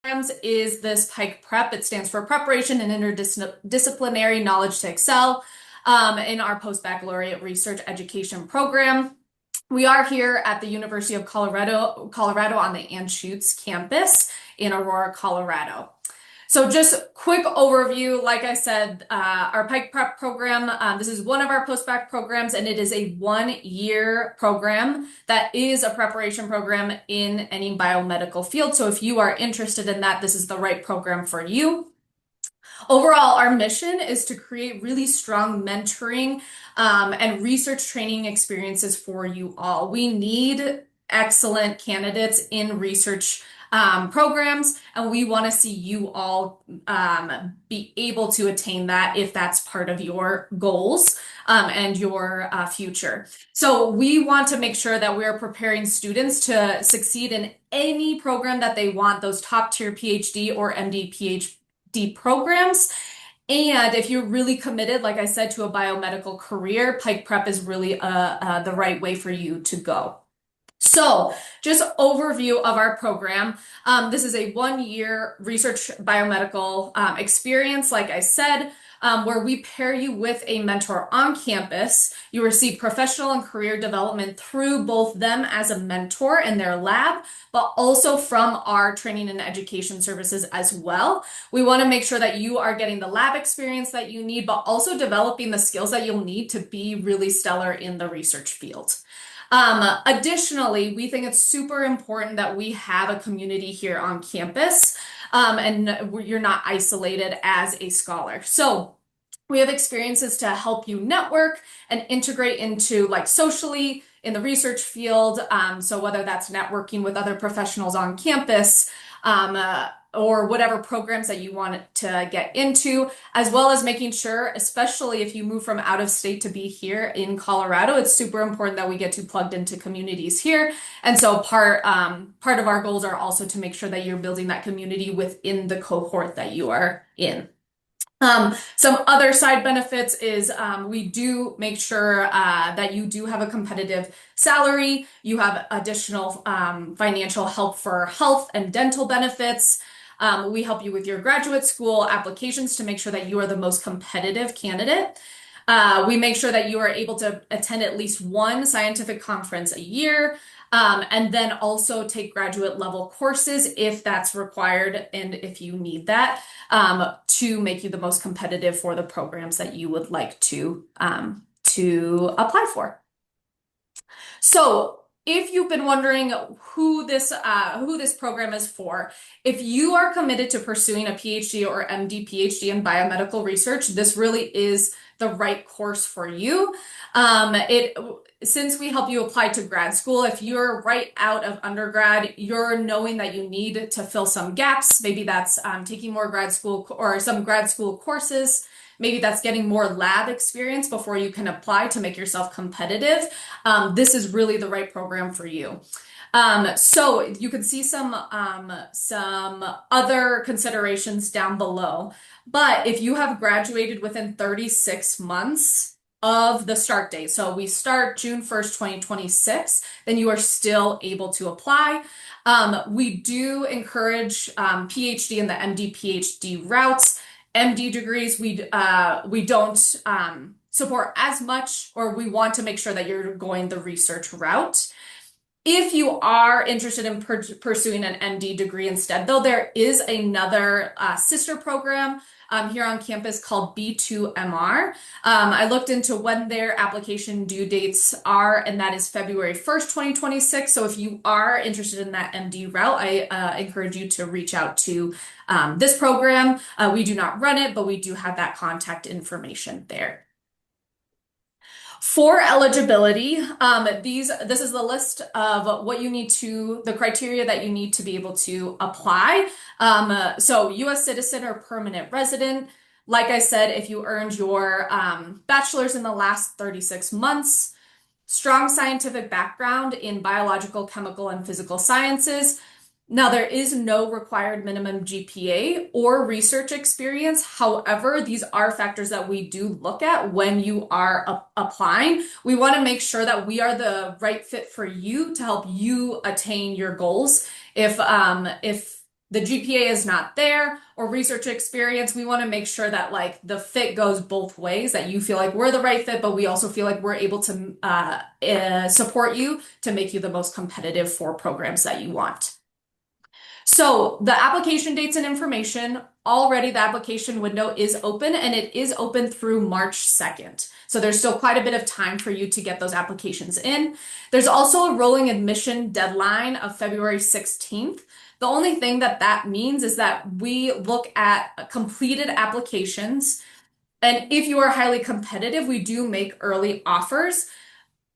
Programs is this PIKE-PREP. It stands for Preparation and Interdisciplinary Knowledge to Excel in our post-baccalaureate research education program. We are here at the University of Colorado on the Anschutz campus in Aurora, Colorado. So just quick overview, like I said, our PIKE-PREP program, this is one of our post-bac programs, and it is a 1-year program that is a preparation program in any biomedical field. So if you are interested in that, this is the right program for you. Overall, our mission is to create really strong mentoring and research training experiences for you all. We need excellent candidates in research programs, and we want to see you all be able to attain that if that's part of your goals and your future. So we want to make sure that we're preparing students to succeed in any program that they want, those top tier PhD or MD, PhD programs. And if you're really committed, like I said, to a biomedical career, PIKE-PREP is really the right way for you to go. So just overview of our program. This is a 1-year research biomedical experience, like I said, where we pair you with a mentor on campus. You receive professional and career development through both them as a mentor in their lab, but also from our training and education services as well. We want to make sure that you are getting the lab experience that you need, but also developing the skills that you'll need to be really stellar in the research field. Additionally, we think it's super important that we have a community here on campus, and you're not isolated as a scholar. So we have experiences to help you network and integrate into like socially in the research field. So whether that's networking with other professionals on campus, or whatever programs that you want to get into, as well as making sure, especially if you move from out of state to be here in Colorado, it's super important that we get you plugged into communities here. And so part of our goals are also to make sure that you're building that community within the cohort that you are in. Some other side benefits is we do make sure that you do have a competitive salary. You have additional financial help for health and dental benefits. We help you with your graduate school applications to make sure that you are the most competitive candidate. We make sure that you are able to attend at least one scientific conference a year, and then also take graduate level courses if that's required and if you need that, to make you the most competitive for the programs that you would like to apply for. So if you've been wondering who this program is for, if you are committed to pursuing a PhD or MD, PhD in biomedical research, this really is the right course for you. Since we help you apply to grad school, if you're right out of undergrad, you're knowing that you need to fill some gaps. Maybe that's taking more grad school or some grad school courses. Maybe that's getting more lab experience before you can apply to make yourself competitive. This is really the right program for you. So you can see some other considerations down below. But if you have graduated within 36 months of the start date, so we start June 1st, 2026, then you are still able to apply. We do encourage PhD and the MD, PhD routes. MD degrees, we don't support as much, or we want to make sure that you're going the research route. If you are interested in pursuing an MD degree instead, though, there is another sister program here on campus called B2MR. I looked into when their application due dates are, and that is February 1st, 2026. So if you are interested in that MD route, I encourage you to reach out to this program. We do not run it, but we do have that contact information there. For eligibility, this is the list of what you need the criteria that you need to be able to apply. So U.S. citizen or permanent resident. Like I said, if you earned your bachelor's in the last 36 months, strong scientific background in biological, chemical, and physical sciences. Now, there is no required minimum GPA or research experience. However, these are factors that we do look at when you are applying. We want to make sure that we are the right fit for you to help you attain your goals. If the GPA is not there or research experience, we want to make sure that like the fit goes both ways, that you feel like we're the right fit, but we also feel like we're able to support you to make you the most competitive for programs that you want. So the application dates and information, already the application window is open and it is open through March 2nd. So there's still quite a bit of time for you to get those applications in. There's also a rolling admission deadline of February 16th. The only thing that that means is that we look at completed applications. And if you are highly competitive, we do make early offers.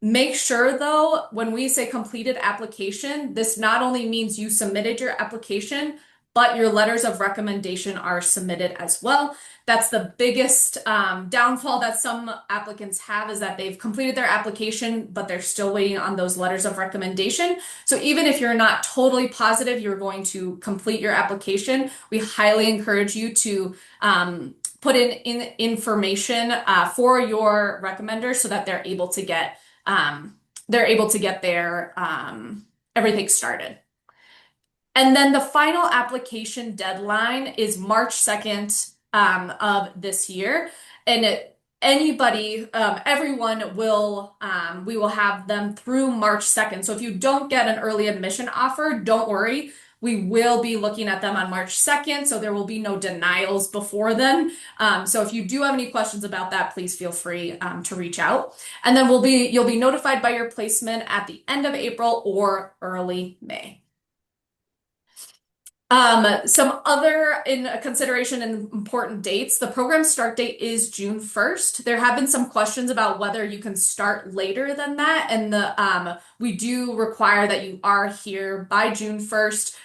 Make sure though, when we say completed application, this not only means you submitted your application, but your letters of recommendation are submitted as well. That's the biggest downfall that some applicants have, is that they've completed their application, but they're still waiting on those letters of recommendation. So even if you're not totally positive you're going to complete your application, we highly encourage you to put in information for your recommender so that they're able to get their everything started. And then the final application deadline is March 2nd of this year. And everyone will, we will have them through March 2nd. So if you don't get an early admission offer, don't worry. We will be looking at them on March 2nd, so there will be no denials before then. So if you do have any questions about that, please feel free to reach out. And then you'll be notified by your placement at the end of April or early May. Some other in consideration and important dates, the program start date is June 1st. There have been some questions about whether you can start later than that, and we do require that you are here by June 1st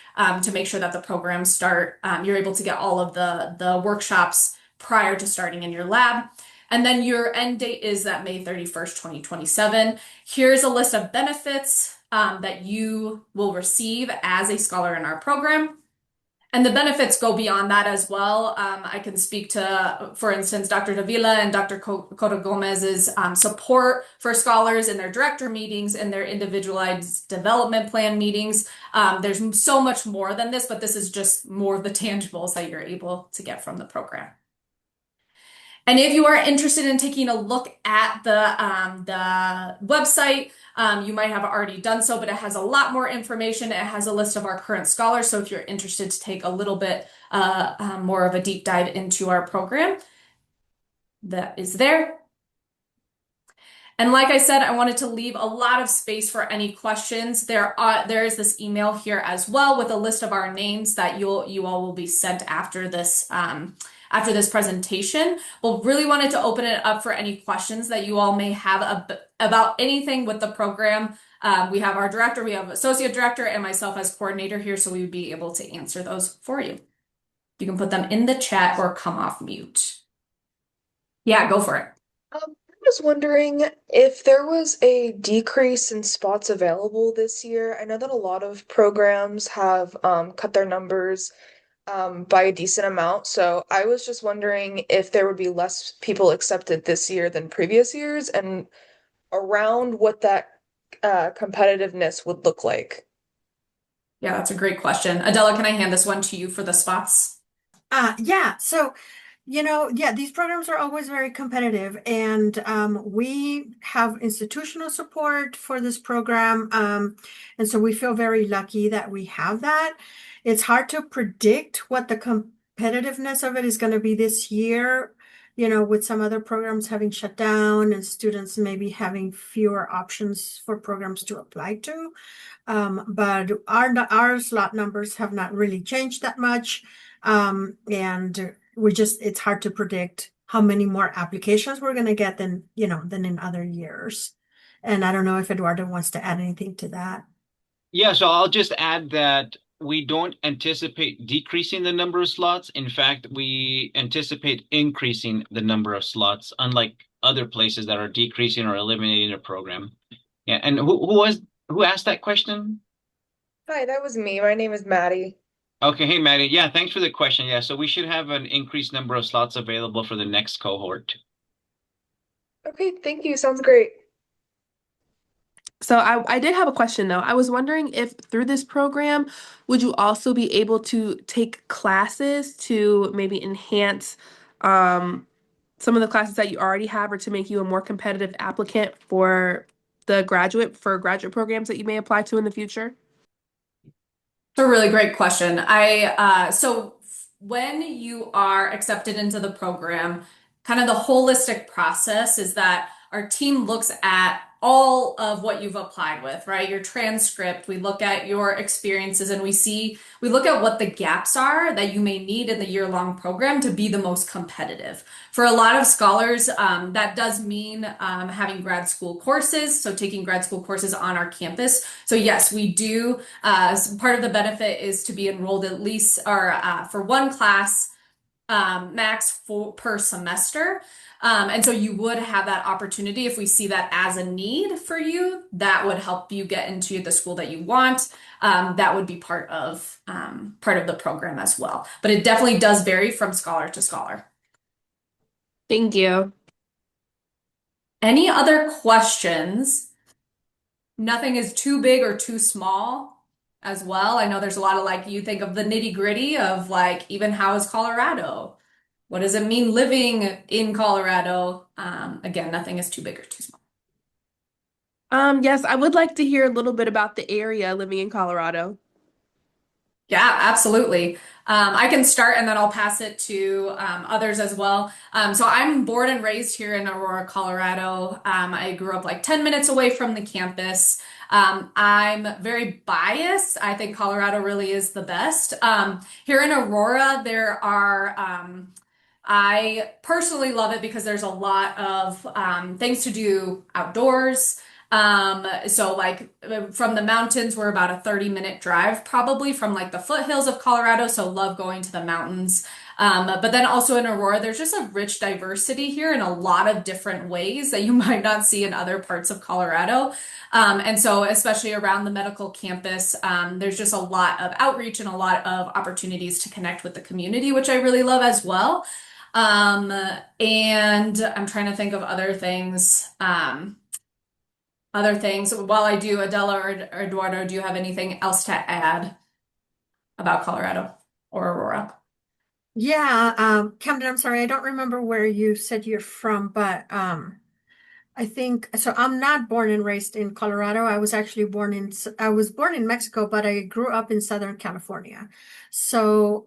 to make sure that the programs start. You're able to get all of the workshops prior to starting in your lab. And then your end date is that May 31st, 2027. Here's a list of benefits that you will receive as a scholar in our program. And the benefits go beyond that as well. I can speak to, for instance, Dr. Davila and Dr. Cota Gomez's support for scholars in their director meetings and their individualized development plan meetings. There's so much more than this, but this is just more of the tangibles that you're able to get from the program. And if you are interested in taking a look at the website, you might have already done so, but it has a lot more information. It has a list of our current scholars. So if you're interested to take a little bit more of a deep dive into our program, that is there. And like I said, I wanted to leave a lot of space for any questions. There is this email here as well with a list of our names that you all will be sent after this presentation. We'll really wanted to open it up for any questions that you all may have about anything with the program. We have our director, we have associate director, and myself as coordinator here, so we would be able to answer those for you. You can put them in the chat or come off mute. Yeah, go for it. I was wondering if there was a decrease in spots available this year. I know that a lot of programs have cut their numbers by a decent amount, so I was just wondering if there would be less people accepted this year than previous years, and around what that competitiveness would look like. Yeah, that's a great question. Adela, can I hand this one to you for the spots? Yeah. So, yeah, these programs are always very competitive, and we have institutional support for this program. And so we feel very lucky that we have that. It's hard to predict what the competitiveness of it is going to be this year, with some other programs having shut down and students maybe having fewer options for programs to apply to. But our slot numbers have not really changed that much. And it's hard to predict how many more applications we're going to get than in other years. And I don't know if Eduardo wants to add anything to that. Yeah, so I'll just add that we don't anticipate decreasing the number of slots. In fact, we anticipate increasing the number of slots, unlike other places that are decreasing or eliminating a program. Yeah, and who asked that question? Hi, that was me. My name is Maddie. Okay, hey Maddie. Yeah, thanks for the question. Yeah, so we should have an increased number of slots available for the next cohort. Okay, thank you. Sounds great. So I did have a question though. I was wondering if through this program, would you also be able to take classes to maybe enhance um, some of the classes that you already have or to make you a more competitive applicant for graduate programs that you may apply to in the future? It's a really great question. When you are accepted into the program, kind of the holistic process is that our team looks at all of what you've applied with, right? Your transcript, we look at your experiences and we look at what the gaps are that you may need in the year-long program to be the most competitive. For a lot of scholars, that does mean having grad school courses, so taking grad school courses on our campus. So yes, we do. Part of the benefit is to be enrolled at least or for one class per semester. And so you would have that opportunity if we see that as a need for you, that would help you get into the school that you want. That would be part of the program as well. But it definitely does vary from scholar to scholar. Thank you. Any other questions? Nothing is too big or too small as well. I know there's a lot of you think of the nitty-gritty of even how is Colorado? What does it mean living in Colorado? Again, nothing is too big or too small. Yes, I would like to hear a little bit about the area living in Colorado. Yeah, absolutely. I can start and then I'll pass it to others as well. So I'm born and raised here in Aurora, Colorado. I grew up 10 minutes away from the campus. I'm very biased. I think Colorado really is the best. Here in Aurora, I personally love it because there's a lot of things to do outdoors. From the mountains, we're about a 30-minute drive probably from the foothills of Colorado. So love going to the mountains. But then also in Aurora, there's just a rich diversity here in a lot of different ways that you might not see in other parts of Colorado. And so especially around the medical campus, there's just a lot of outreach and a lot of opportunities to connect with the community, which I really love as well. And I'm trying to think of other things. While I do, Adela or Eduardo, do you have anything else to add about Colorado or Aurora? Yeah, Camden, I'm sorry, I don't remember where you said you're from, but I think so. I'm not born and raised in Colorado. I was born in Mexico, but I grew up in Southern California. So,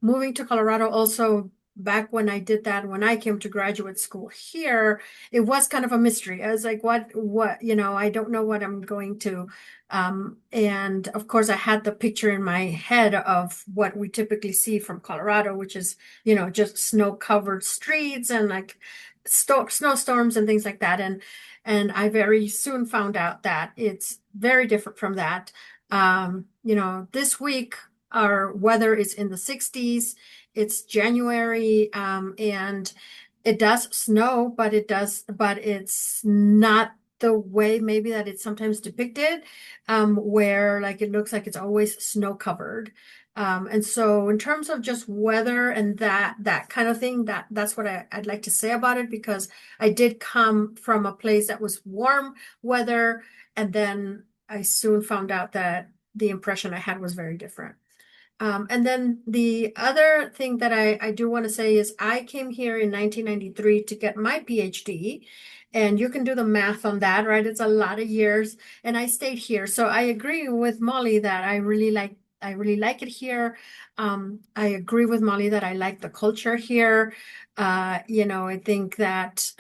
moving to Colorado also back when I did that, when I came to graduate school here, it was kind of a mystery. I was like, I don't know what I'm going to. And of course, I had the picture in my head of what we typically see from Colorado, which is, just snow-covered streets and snowstorms and things like that. And I very soon found out that it's very different from that. This week our weather is in the 60s. It's January, and it does snow, but it's not the way maybe that it's sometimes depicted, where it looks like it's always snow covered. And so in terms of just weather and that kind of thing, that's what I'd like to say about it, because I did come from a place that was warm weather, and then I soon found out that the impression I had was very different. And then the other thing that I do want to say is I came here in 1993 to get my PhD, and you can do the math on that, right? It's a lot of years, and I stayed here. So I agree with Molly that I really like it here. I agree with Molly that I like the culture here. I think that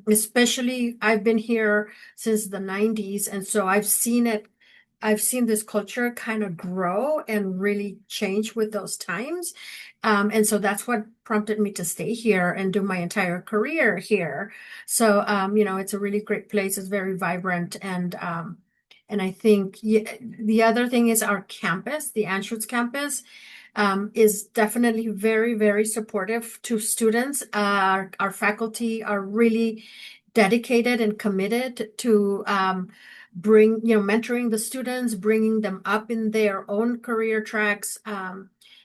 especially I've been here since the 90s, and so I've seen this culture kind of grow and really change with those times. And so that's what prompted me to stay here and do my entire career here. So, it's a really great place. It's very vibrant. And I think the other thing is our campus, the Anschutz campus, is definitely very, very supportive to students. Our faculty are really dedicated and committed to mentoring the students, bringing them up in their own career tracks.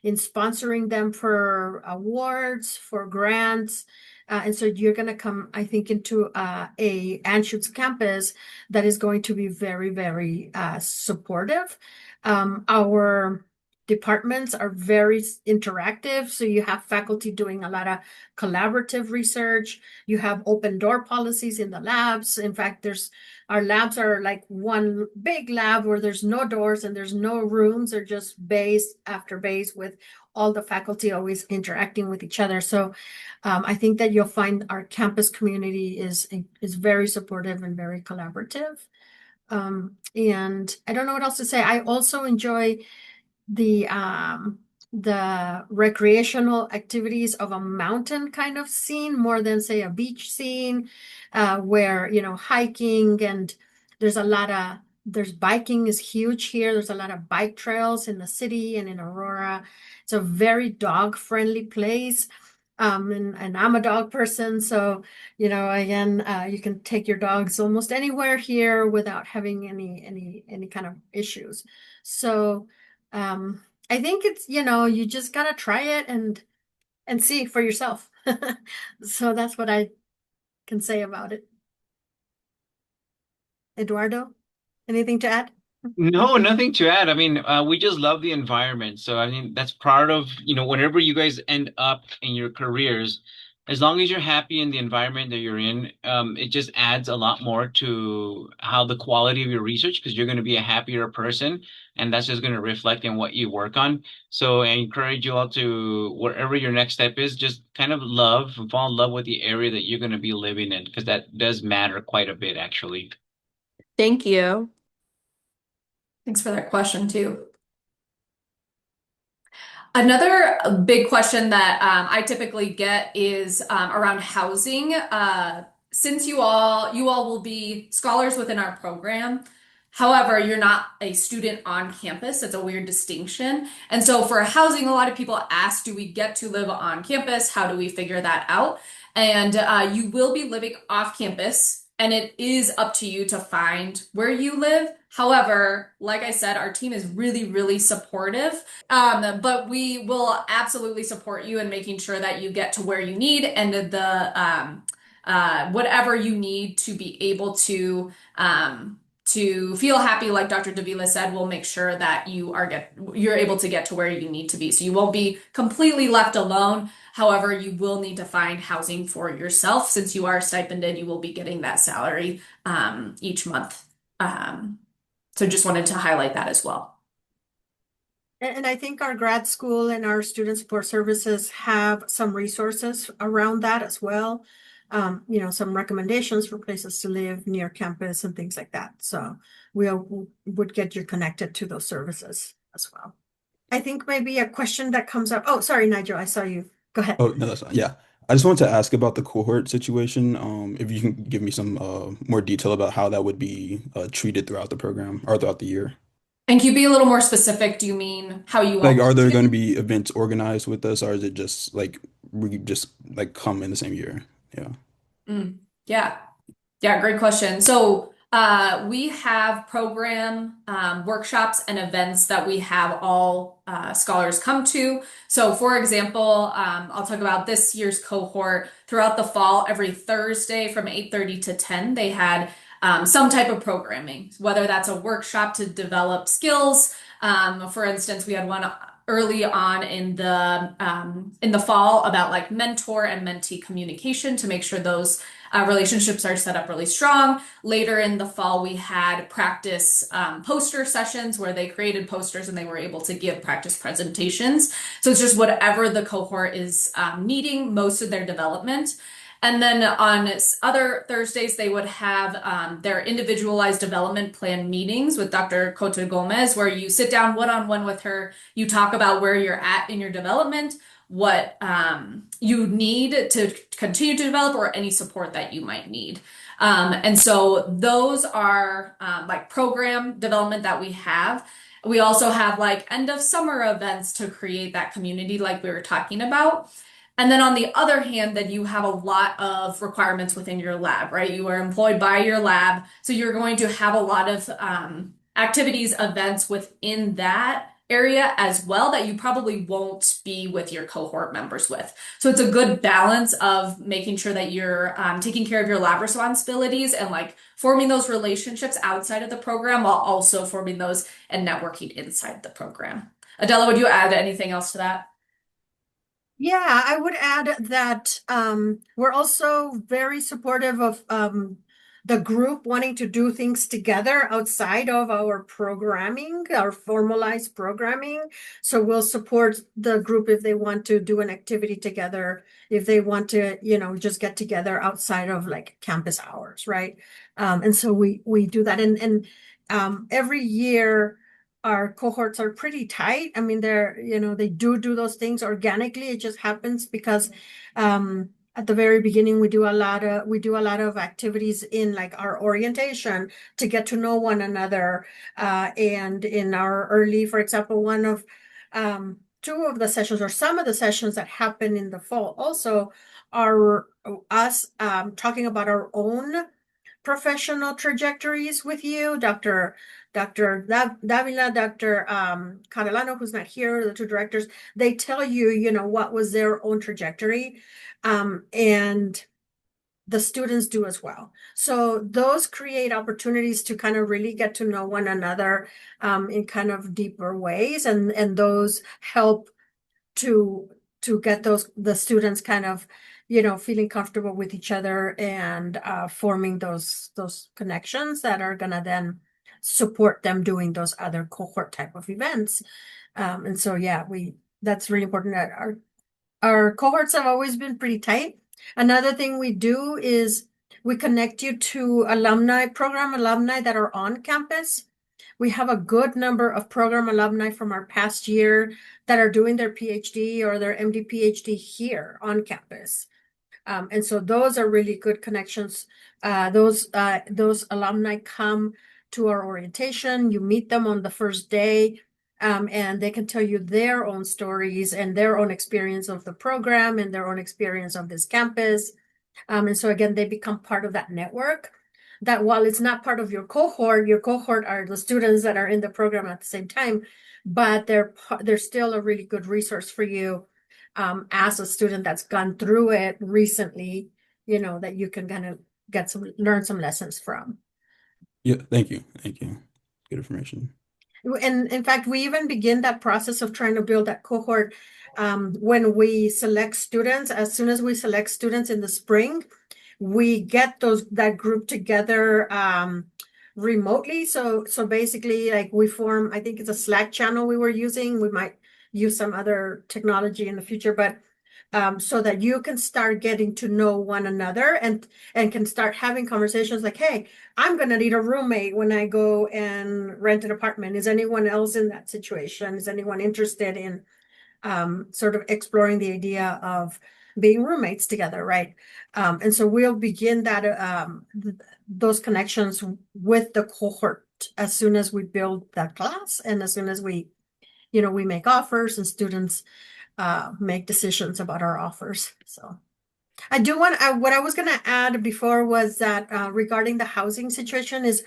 in sponsoring them for awards, for grants. And so you're going to come, I think, into a Anschutz campus that is going to be very, very supportive. Our departments are very interactive. So you have faculty doing a lot of collaborative research. You have open door policies in the labs. In fact, our labs are like one big lab where there's no doors and there's no rooms. They're just bays after bays with all the faculty always interacting with each other. So I think that you'll find our campus community is very supportive and very collaborative. And I don't know what else to say. I also enjoy the recreational activities of a mountain kind of scene more than say a beach scene, where hiking, and there's biking is huge here. There's a lot of bike trails in the city and in Aurora. It's a very dog friendly place. And I'm a dog person, so again, you can take your dogs almost anywhere here without having any kind of issues. So I think it's, you just gotta try it and see for yourself. So that's what I can say about it. Eduardo, anything to add? No, nothing to add. I mean, we just love the environment. So, I mean, that's part of, whenever you guys end up in your careers, as long as you're happy in the environment that you're in, it just adds a lot more to how the quality of your research, because you're going to be a happier person, and that's just going to reflect in what you work on. So, I encourage you all to, wherever your next step is, just kind of fall in love with the area that you're going to be living in, because that does matter quite a bit, actually. Thank you. Thanks for that question too. Another big question that I typically get is around housing. Since you all will be scholars within our program, however, you're not a student on campus. It's a weird distinction. And so for housing, a lot of people ask, do we get to live on campus? How do we figure that out? And you will be living off campus, and it is up to you to find where you live. However, like I said, our team is really, really supportive. But we will absolutely support you in making sure that you get to where you need and whatever you need to be able to feel happy. Like Dr. Davila said, we'll make sure that you're able to get to where you need to be. So you won't be completely left alone. However, you will need to find housing for yourself. Since you are stipended, you will be getting that salary each month. So just wanted to highlight that as well. And I think our grad school and our student support services have some resources around that as well. Some recommendations for places to live near campus and things like that. So we would get you connected to those services as well. I think maybe a question that comes up. Oh, sorry, Nigel, I saw you. Go ahead. Oh, no, that's fine. Yeah. I just wanted to ask about the cohort situation. If you can give me some more detail about how that would be treated throughout the program or throughout the year. And can you be a little more specific? Do you mean how you Like, want are there to? going to be events organized with us, or is it just like we just like come in the same year? Yeah. Yeah. Yeah, great question. So we have program workshops and events that we have all scholars come to. So for example, I'll talk about this year's cohort. Throughout the fall, every Thursday from 8:30 to 10, they had some type of programming, whether that's a workshop to develop skills. For instance, we had one early on in the fall about like mentor and mentee communication to make sure those relationships are set up really strong. Later in the fall, we had practice poster sessions where they created posters and they were able to give practice presentations. So it's just whatever the cohort is needing most of their development. And then on other Thursdays, they would have their individualized development plan meetings with Dr. Cota Gomez, where you sit down one-on-one with her, you talk about where you're at in your development, what you need to continue to develop, or any support that you might need. And so those are like program development that we have. We also have like end of summer events to create that community like we were talking about. And then on the other hand, then you have a lot of requirements within your lab, right? You are employed by your lab. So you're going to have a lot of activities, events within that area as well that you probably won't be with your cohort members with. So it's a good balance of making sure that you're taking care of your lab responsibilities and like forming those relationships outside of the program while also forming those and networking inside the program. Adela, would you add anything else to that? Yeah, I would add that we're also very supportive of the group wanting to do things together outside of our programming, our formalized programming. So we'll support the group if they want to do an activity together, if they want to, just get together outside of like campus hours, right? And so we do that. And every year our cohorts are pretty tight. I mean, they do those things organically. It just happens because at the very beginning we do a lot of activities in like our orientation to get to know one another. And in our early, for example, one of two of the sessions or some of the sessions that happen in the fall also are us talking about our own professional trajectories with you, Dr. Davila, Dr. Catalano, who's not here, the two directors. They tell you, what was their own trajectory, and the students do as well. So those create opportunities to kind of really get to know one another in kind of deeper ways, and those help to get the students kind of feeling comfortable with each other and forming those connections that are gonna then support them doing those other cohort type of events. And so yeah, that's really important that our cohorts have always been pretty tight. Another thing we do is we connect you to program alumni that are on campus. We have a good number of program alumni from our past year that are doing their PhD or their MD PhD here on campus. And so those are really good connections. Those alumni come to our orientation. You meet them on the first day, and they can tell you their own stories and their own experience of the program and their own experience of this campus. And so again, they become part of that network. That while it's not part of your cohort are the students that are in the program at the same time, but they're still a really good resource for you as a student that's gone through it recently, that you can kind of learn some lessons from. Yeah, thank you. Thank you. Good information. And in fact, we even begin that process of trying to build that cohort when we select students. As soon as we select students in the spring, we get that group together remotely. So basically, like we form, I think it's a Slack channel we were using. We might use some other technology in the future, but so that you can start getting to know one another and can start having conversations like, hey, I'm going to need a roommate when I go and rent an apartment. Is anyone else in that situation? Is anyone interested in sort of exploring the idea of being roommates together, right? And so we'll begin those connections with the cohort as soon as we build that class and as soon as we make offers and students make decisions about our offers. So what I was going to add before was that regarding the housing situation is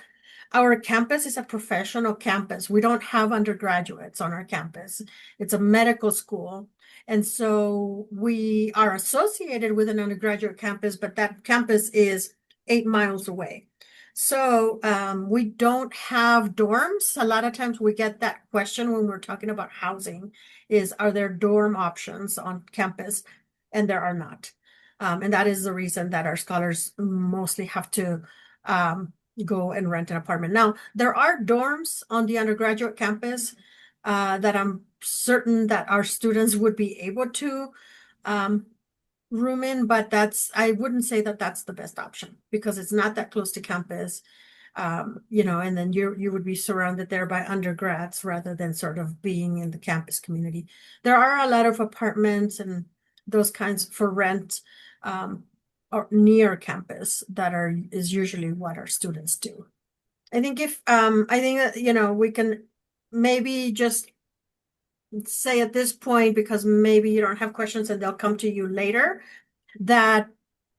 our campus is a professional campus. We don't have undergraduates on our campus. It's a medical school. And so we are associated with an undergraduate campus, but that campus is 8 miles away. So we don't have dorms. A lot of times we get that question when we're talking about housing is, are there dorm options on campus? And there are not. And that is the reason that our scholars mostly have to go and rent an apartment. Now, there are dorms on the undergraduate campus that I'm certain that our students would be able to room in, but I wouldn't say that that's the best option because it's not that close to campus. And then you would be surrounded there by undergrads rather than sort of being in the campus community. There are a lot of apartments and those kinds for rent or near campus is usually what our students do. I think we can maybe just say at this point, because maybe you don't have questions and they'll come to you later, that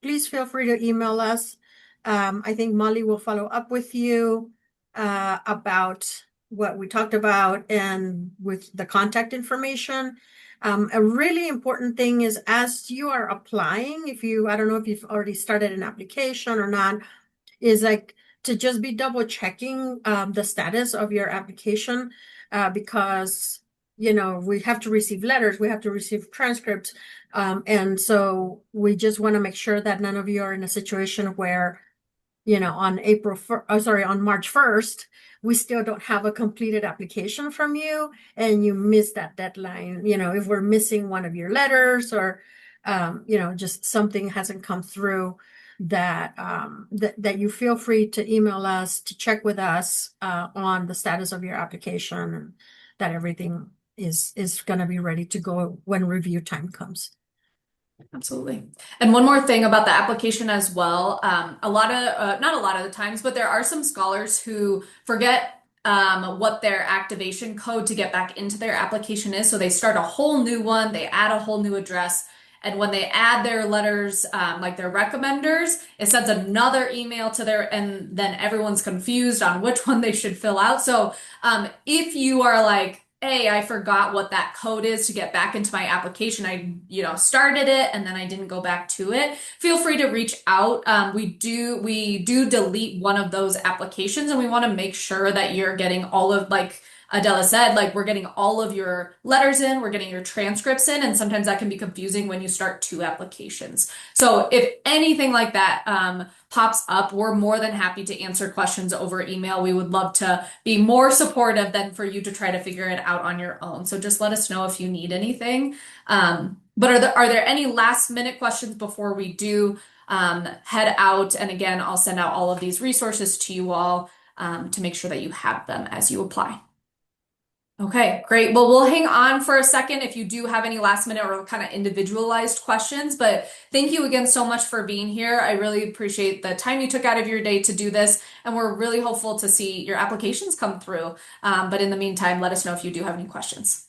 please feel free to email us. I think Molly will follow up with you about what we talked about and with the contact information. A really important thing is as you are applying, I don't know if you've already started an application or not, is like to just be double checking the status of your application because we have to receive letters, we have to receive transcripts, and so we just want to make sure that none of you are in a situation where on March 1st, we still don't have a completed application from you and you miss that deadline. If we're missing one of your letters or, just something hasn't come through that you feel free to email us to check with us on the status of your application and that everything is going to be ready to go when review time comes. Absolutely. And one more thing about the application as well. Not a lot of the times, but there are some scholars who forget what their activation code to get back into their application is. So they start a whole new one, they add a whole new address. And when they add their letters, like their recommenders, it sends another email and then everyone's confused on which one they should fill out. So if you are like, hey, I forgot what that code is to get back into my application. I, started it and then I didn't go back to it. Feel free to reach out. We do delete one of those applications and we want to make sure that you're getting all of, like Adela said, like we're getting all of your letters in, we're getting your transcripts in, and sometimes that can be confusing when you start two applications. So if anything like that pops up, we're more than happy to answer questions over email. We would love to be more supportive than for you to try to figure it out on your own. So just let us know if you need anything. But are there any last minute questions before we do head out? And again, I'll send out all of these resources to you all to make sure that you have them as you apply. Okay, great. Well, we'll hang on for a second if you do have any last minute or kind of individualized questions, but thank you again so much for being here. I really appreciate the time you took out of your day to do this, and we're really hopeful to see your applications come through. But in the meantime, let us know if you do have any questions.